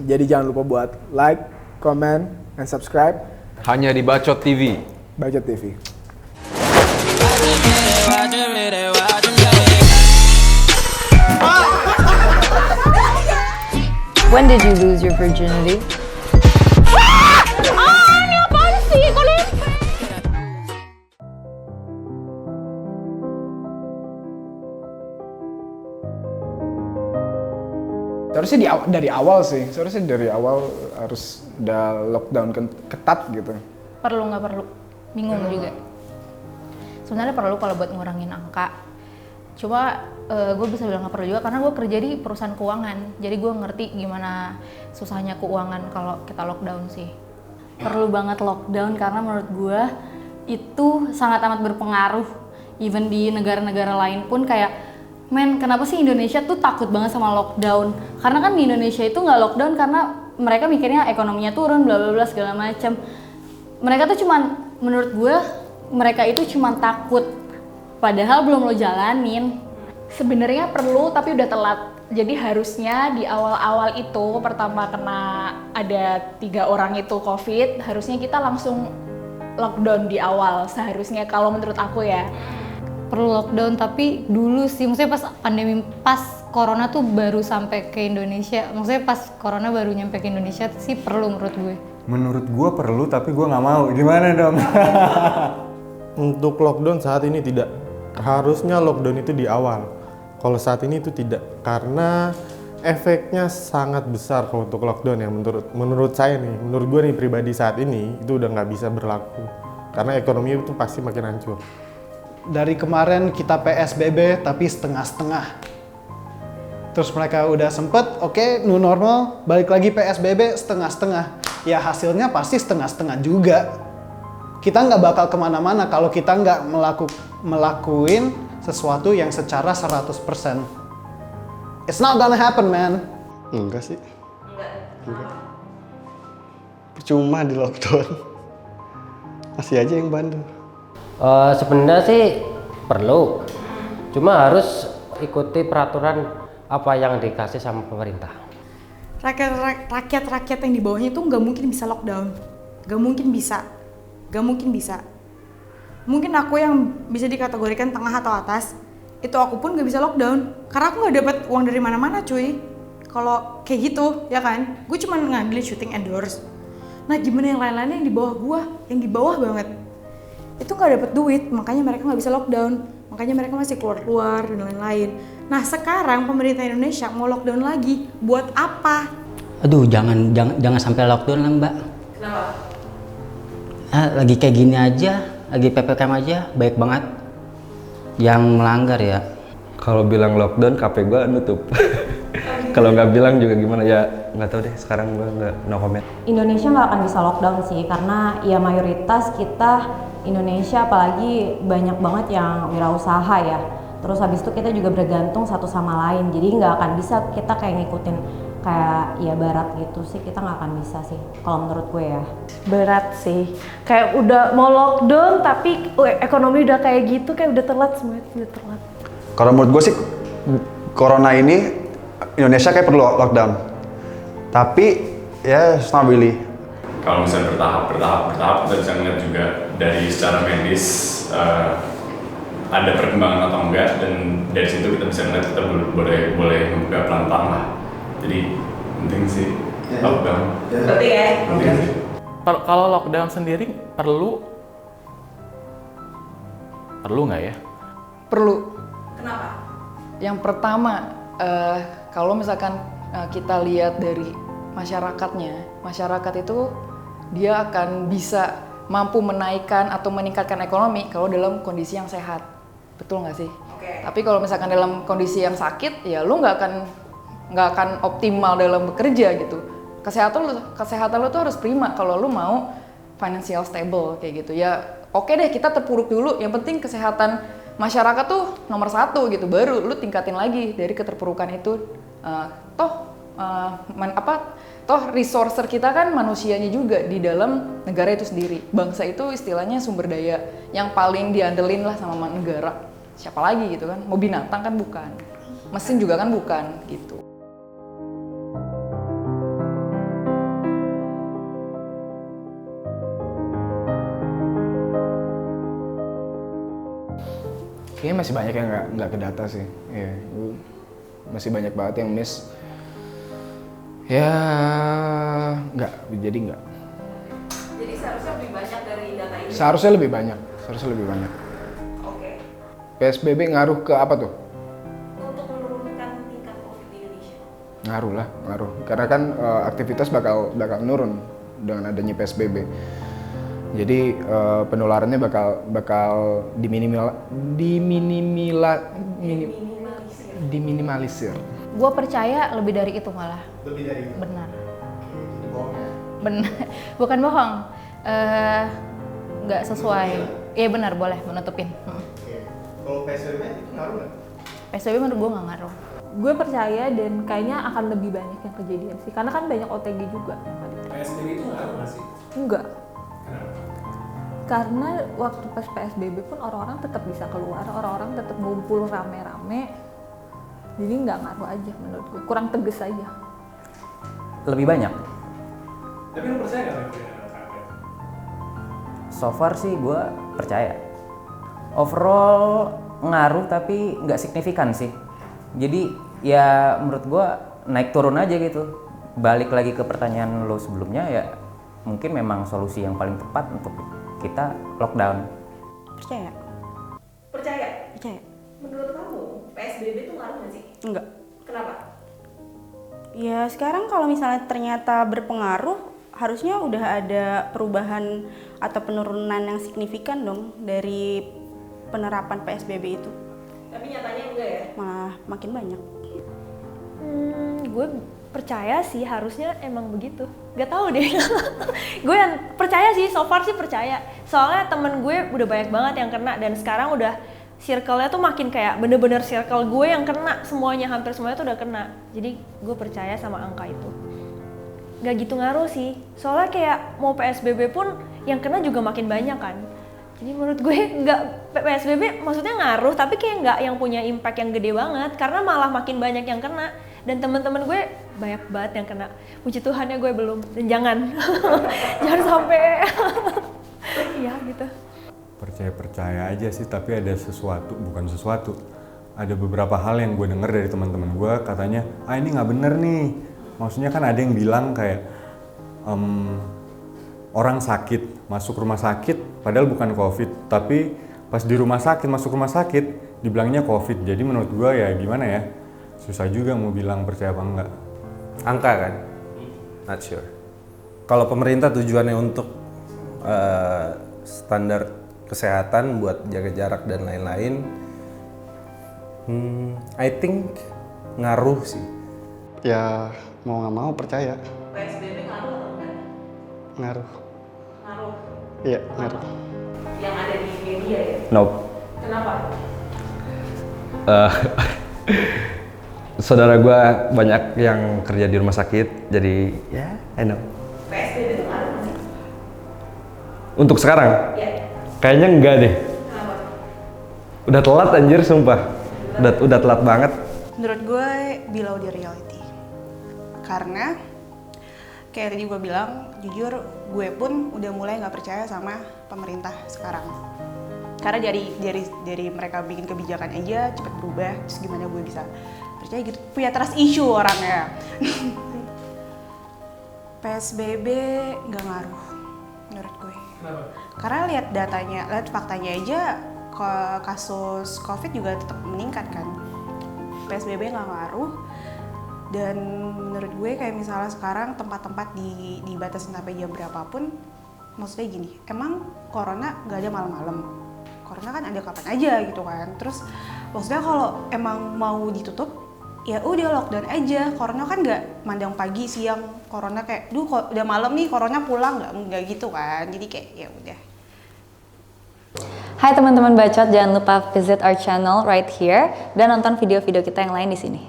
Jadi jangan lupa buat like, comment, and subscribe Hanya di Bacot TV. Bacot TV. When did you lose your virginity? Ini apaan sih? Kok lempe? Seharusnya dari awal sih, harus udah lockdown ketat gitu. Perlu nggak perlu? Bingung juga. Sebenarnya perlu kalau buat ngurangin angka. Cuma gue bisa bilang nggak perlu juga karena gue kerja di perusahaan keuangan. Jadi gue ngerti gimana susahnya keuangan kalau kita lockdown sih. Perlu banget lockdown karena menurut gue itu sangat amat berpengaruh. Even di negara-negara lain pun kayak, men kenapa sih Indonesia tuh takut banget sama lockdown? Karena kan di Indonesia itu nggak lockdown karena mereka mikirnya ekonominya turun, bla bla bla segala macam. Mereka tuh cuman, menurut gue mereka itu cuman takut. Padahal belum lo jalanin. Sebenarnya perlu tapi udah telat. Jadi harusnya di awal-awal itu pertama kena ada 3 orang itu COVID, harusnya kita langsung lockdown di awal seharusnya kalau menurut aku ya. Perlu lockdown tapi dulu sih, maksudnya pas pandemi, pas corona tuh baru sampai ke Indonesia. Maksudnya pas corona baru nyampe ke Indonesia sih perlu menurut gue. Menurut gue perlu tapi gue nggak mau. Gimana dong? Untuk lockdown saat ini tidak. Harusnya lockdown itu di awal. Kalau saat ini itu tidak, karena efeknya sangat besar kalau untuk lockdown ya menurut saya nih, menurut gue nih pribadi saat ini itu udah nggak bisa berlaku karena ekonomi itu pasti makin hancur. Dari kemarin kita PSBB tapi setengah-setengah. Terus mereka udah sempet, oke, new normal, balik lagi PSBB setengah-setengah. Ya hasilnya pasti setengah-setengah juga. Kita nggak bakal kemana-mana kalau kita nggak melakuin sesuatu yang secara 100%. It's not gonna happen, man. Enggak sih. Enggak. Percuma di lockdown. Masih aja yang bandel. Sebenarnya sih perlu, cuma harus ikuti peraturan apa yang dikasih sama pemerintah. Rakyat yang di bawahnya tuh nggak mungkin bisa lockdown, nggak mungkin bisa. Mungkin aku yang bisa dikategorikan tengah atau atas, itu aku pun nggak bisa lockdown karena aku nggak dapat uang dari mana-mana cuy. Kalau kayak gitu ya kan, gue cuma ngambil shooting endorse. Nah gimana yang lain-lainnya yang di bawah gue, yang di bawah banget, itu nggak dapat duit, makanya mereka nggak bisa lockdown, makanya mereka masih keluar dan lain-lain. Nah sekarang pemerintah Indonesia mau lockdown lagi, buat apa? Aduh jangan sampai lockdown lah mbak. Kenapa? Lagi kayak gini aja, lagi PPKM aja, baik banget. Yang melanggar ya. Kalau bilang lockdown, KP gue nutup. Kalau nggak bilang juga gimana ya, nggak tahu deh. Sekarang gue nggak no comment. Indonesia nggak akan bisa lockdown sih, karena ya mayoritas kita Indonesia apalagi banyak banget yang wirausaha ya. Terus habis itu kita juga bergantung satu sama lain, jadi nggak akan bisa kita kayak ngikutin kayak ya barat gitu sih, kita nggak akan bisa sih kalau menurut gue ya. Berat sih, kayak udah mau lockdown tapi ekonomi udah kayak gitu, kayak udah telat semuanya, udah telat. Kalau menurut gue sih corona ini Indonesia kayak perlu lockdown, tapi ya it's not really. Kalau misalnya bertahap kita bisa ngeliat juga dari secara medis ada perkembangan atau enggak, dan dari situ kita bisa ngeliat kita boleh membuka pelan-pelan lah. Jadi penting sih lockdown. Penting ya? Penting sih. Kalau lockdown sendiri perlu nggak ya? Perlu. Kenapa? Yang pertama, kalau misalkan kita lihat dari masyarakat itu dia akan bisa mampu menaikkan atau meningkatkan ekonomi kalau dalam kondisi yang sehat. Betul nggak sih? Okay. Tapi kalau misalkan dalam kondisi yang sakit, ya lu nggak akan optimal dalam bekerja gitu. Kesehatan lu tuh harus prima kalau lu mau financial stable kayak gitu. Ya oke deh, kita terpuruk dulu, yang penting kesehatan masyarakat tuh nomor 1 gitu, baru lu tingkatin lagi dari keterpurukan itu. Toh resourcer kita kan manusianya juga di dalam negara itu sendiri. Bangsa itu istilahnya sumber daya yang paling diandelin lah sama negara. Siapa lagi gitu kan, mau binatang kan bukan, mesin juga kan bukan gitu. kayaknya masih banyak yang nggak ke data sih. Iya, masih banyak banget yang miss. Ya, nggak. Jadi seharusnya lebih banyak dari data ini? Seharusnya lebih banyak. Oke. PSBB ngaruh ke apa tuh? Untuk menurunkan tingkat COVID di Indonesia. Ngaruh. Karena kan aktivitas bakal menurun dengan adanya PSBB. Jadi penularannya bakal diminimalisir. Gue percaya lebih dari itu malah. Lebih dari itu? Benar. Ini bohong ya? Benar. Bukan bohong. Nggak sesuai. Iya benar, boleh menutupin. Kalau PSBB itu ngaruh nggak? PSBB menurut gue nggak ngaruh. Gue percaya dan kayaknya akan lebih banyak yang kejadian sih, karena kan banyak OTG juga. PSBB itu ngaruh nggak sih? Enggak. Kenapa? Karena waktu pas PSBB pun orang-orang tetap bisa keluar, orang-orang tetap ngumpul rame-rame. Jadi nggak ngaruh aja menurut gue, kurang tegas aja. Lebih banyak. Tapi lu percaya nggak dengan So far sih gue percaya. Overall ngaruh tapi nggak signifikan sih. Jadi ya menurut gue naik turun aja gitu. Balik lagi ke pertanyaan lo sebelumnya ya, mungkin memang solusi yang paling tepat untuk kita lockdown. Percaya? Percaya? Percaya. Menurut kamu PSBB itu ngaruh nggak sih? Enggak. Kenapa? Ya sekarang kalau misalnya ternyata berpengaruh, harusnya udah ada perubahan atau penurunan yang signifikan dong dari penerapan PSBB itu. Tapi nyatanya enggak ya? Malah makin banyak. Gue percaya sih, harusnya emang begitu. Gak tahu deh. Gue yang percaya sih, so far sih percaya. Soalnya temen gue udah banyak banget yang kena dan sekarang udah circle-nya tuh makin kayak bener-bener circle gue yang kena semuanya, hampir semuanya tuh udah kena. Jadi gue percaya sama angka itu. Gak gitu ngaruh sih. Soalnya kayak mau PSBB pun yang kena juga makin banyak kan. Jadi menurut gue nggak, PSBB maksudnya ngaruh tapi kayak nggak yang punya impact yang gede banget karena malah makin banyak yang kena dan teman-teman gue banyak banget yang kena. Puji Tuhan ya gue belum, dan jangan jangan sampai ya gitu. Percaya aja sih, tapi ada beberapa hal yang gue denger dari teman-teman gue, katanya ini nggak bener nih. Maksudnya kan ada yang bilang kayak orang sakit masuk rumah sakit padahal bukan COVID, tapi pas di rumah sakit masuk rumah sakit dibilangnya COVID. Jadi menurut gue ya gimana ya, susah juga mau bilang percaya apa enggak. Angka kan? Not sure. Kalau pemerintah tujuannya untuk standar kesehatan buat jaga jarak dan lain-lain, I think ngaruh sih. Ya mau nggak mau percaya. PSBB ngaruh atau enggak? Ngaruh. Ngaruh. Iya ngaruh. Yang ada di media ya? Nope. Kenapa? Saudara gue banyak yang kerja di rumah sakit, jadi ya, I know. PSBB itu ngaruh nggak sih? Untuk sekarang? Iya. Kayaknya enggak deh. Kenapa? Udah telat anjir, sumpah. Udah telat banget. Menurut gue below the reality. Karena kayak tadi gue bilang, jujur gue pun udah mulai nggak percaya sama pemerintah sekarang. Karena dari mereka bikin kebijakan aja cepet berubah, terus gimana gue bisa percaya gitu, punya trust issue orangnya. PSBB nggak ngaruh menurut gue. Kenapa? Karena lihat datanya, lihat faktanya aja, kasus COVID juga tetap meningkat kan. PSBB nggak ngaruh. Dan menurut gue kayak misalnya sekarang tempat-tempat dibatasin sampai jam berapapun, maksudnya gini, emang corona nggak ada malam-malam. Corona kan ada kapan aja gitu kan. Terus maksudnya kalau emang mau ditutup, ya udah lockdown aja. Corona kan nggak mandang pagi, siang. Corona kayak, kok udah malam nih, corona pulang nggak gitu kan. Jadi kayak ya udah. Hai teman-teman bacot, jangan lupa visit our channel right here dan nonton video-video kita yang lain di sini.